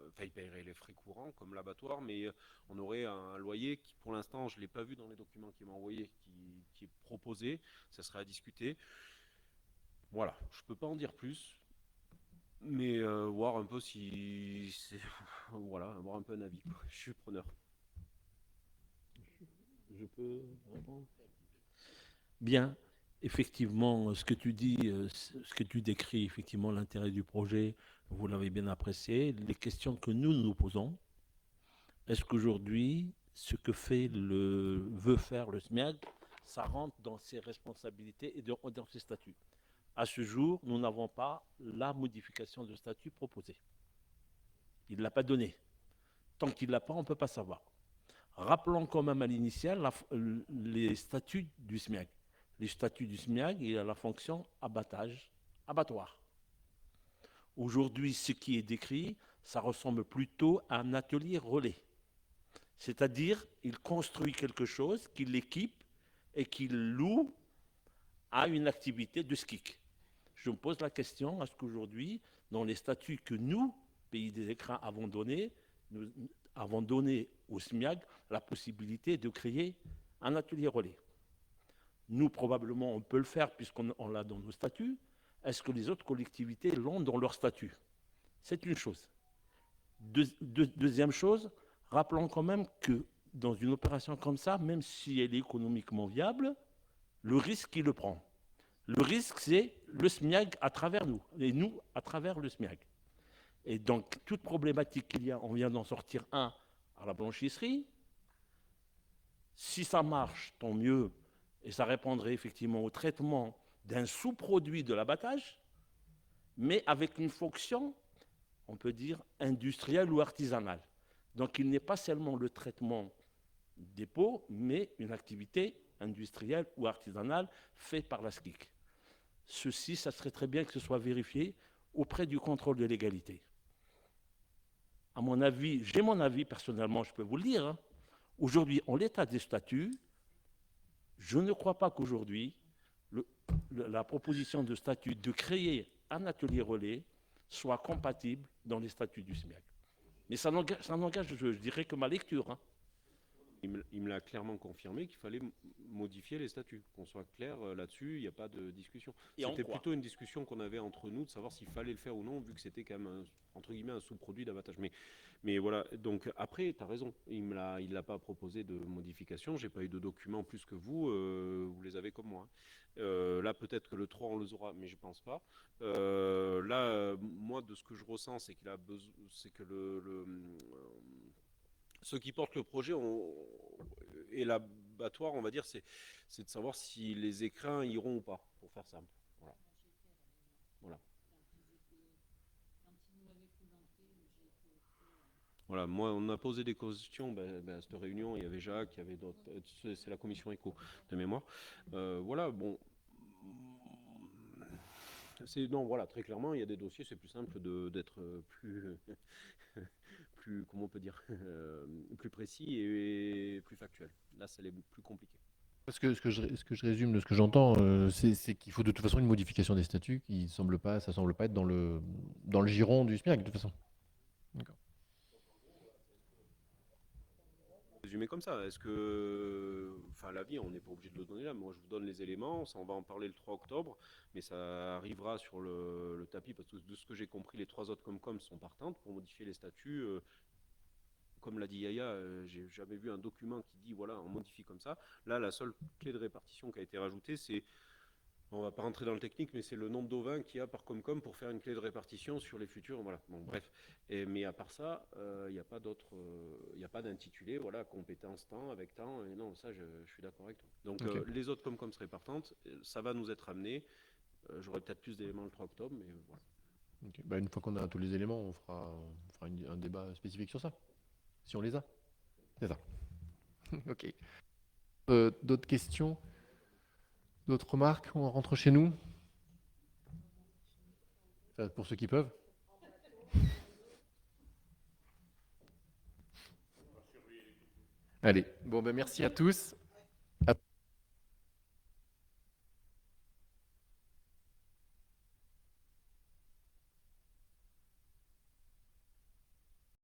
enfin, ils paieraient les frais courants, comme l'abattoir, mais on aurait un loyer qui, pour l'instant, je ne l'ai pas vu dans les documents qu'il m'a envoyés, qui est proposé, ça serait à discuter. Voilà, je peux pas en dire plus, mais voir un peu si, voilà, avoir un peu un avis, quoi. Je suis preneur. Je peux répondre? Bien, effectivement, ce que tu dis, ce que tu décris, effectivement, l'intérêt du projet, vous l'avez bien apprécié. Les questions que nous nous posons, est-ce qu'aujourd'hui, ce que veut faire le SMIAG, ça rentre dans ses responsabilités et dans ses statuts? À ce jour, nous n'avons pas la modification de statut proposée. Il ne l'a pas donnée. Tant qu'il ne l'a pas, on ne peut pas savoir. Rappelons quand même à l'initial les statuts du SMIAG. Les statuts du SMIAG, il a la fonction abattoir. Aujourd'hui, ce qui est décrit, ça ressemble plutôt à un atelier relais. C'est-à-dire, il construit quelque chose, qu'il l'équipe et qu'il loue à une activité de SKIC. Je me pose la question, est-ce qu'aujourd'hui, dans les statuts que nous, Pays des Écrins, avons donné au SMIAG la possibilité de créer un atelier relais? Nous, probablement, on peut le faire puisqu'on l'a dans nos statuts. Est-ce que les autres collectivités l'ont dans leurs statuts? C'est une chose. Deuxième chose, rappelons quand même que dans une opération comme ça, même si elle est économiquement viable, le risque, qui le prend? Le risque, c'est le SMIAG à travers nous, et nous à travers le SMIAG. Et donc, toute problématique qu'il y a, on vient d'en sortir un à la blanchisserie. Si ça marche, tant mieux, et ça répondrait effectivement au traitement d'un sous-produit de l'abattage, mais avec une fonction, on peut dire, industrielle ou artisanale. Donc, il n'est pas seulement le traitement des pots, mais une activité industrielle ou artisanale faite par la SKIC. Ceci, ça serait très bien que ce soit vérifié auprès du contrôle de légalité. À mon avis, j'ai mon avis personnellement, je peux vous le dire, hein. Aujourd'hui, en l'état des statuts, je ne crois pas qu'aujourd'hui, la proposition de statut de créer un atelier relais soit compatible dans les statuts du SMIAG. Mais ça n'engage, je dirais, que ma lecture, hein. Il me l'a clairement confirmé qu'il fallait modifier les statuts. Qu'on soit clair là-dessus, il n'y a pas de discussion. C'était plutôt une discussion qu'on avait entre nous de savoir s'il fallait le faire ou non, vu que c'était quand même, entre guillemets, un sous-produit d'abattage. Mais voilà, donc après, tu as raison, il ne l'a pas proposé de modification. Je n'ai pas eu de documents plus que vous, vous les avez comme moi. Là, peut-être que le 3, on les aura, mais je ne pense pas. Là, moi, de ce que je ressens, c'est qu'il a besoin, c'est que ceux qui portent le projet et l'abattoir, on va dire, c'est de savoir si les écrins iront ou pas, pour faire simple. Voilà. Voilà, moi, on a posé des questions à cette réunion. Il y avait Jacques, il y avait d'autres. C'est la commission éco de mémoire. Voilà, bon. Non, voilà, très clairement, il y a des dossiers, c'est plus simple d'être plus. Comment on peut dire, plus précis et plus factuel. Là, c'est les plus compliqués. Parce que ce que je résume de ce que j'entends, c'est qu'il faut de toute façon une modification des statuts qui semble pas, ça semble pas être dans le giron du SMIAG de toute façon. D'accord. Résumé comme ça, est-ce que, enfin, l'avis, on n'est pas obligé de le donner là. Moi, je vous donne les éléments, on va en parler le 3 octobre, mais ça arrivera sur le tapis parce que de ce que j'ai compris, les 3 autres Comcom sont partantes pour modifier les statuts. Comme l'a dit Yaya, j'ai jamais vu un document qui dit voilà, on modifie comme ça. Là, la seule clé de répartition qui a été rajoutée, c'est, on va pas rentrer dans le technique, mais c'est le nombre d'ovins qu'il y a par Comcom pour faire une clé de répartition sur les futurs. Voilà. Bon, bref. Mais à part ça, il n'y a pas d'autre, il n'y a pas d'intitulé. Voilà, compétence temps avec temps. Et non, ça, je suis d'accord avec toi. Donc Okay. les autres Comcom seraient partantes. Ça va nous être amené. J'aurai peut-être plus d'éléments le 3 octobre, mais voilà. Okay. Bah, une fois qu'on a tous les éléments, on fera un débat spécifique sur ça. Si on les a. C'est ça. Ok. D'autres questions? D'autres remarques? On rentre chez nous? Ça, pour ceux qui peuvent. Allez, bon ben merci à tous.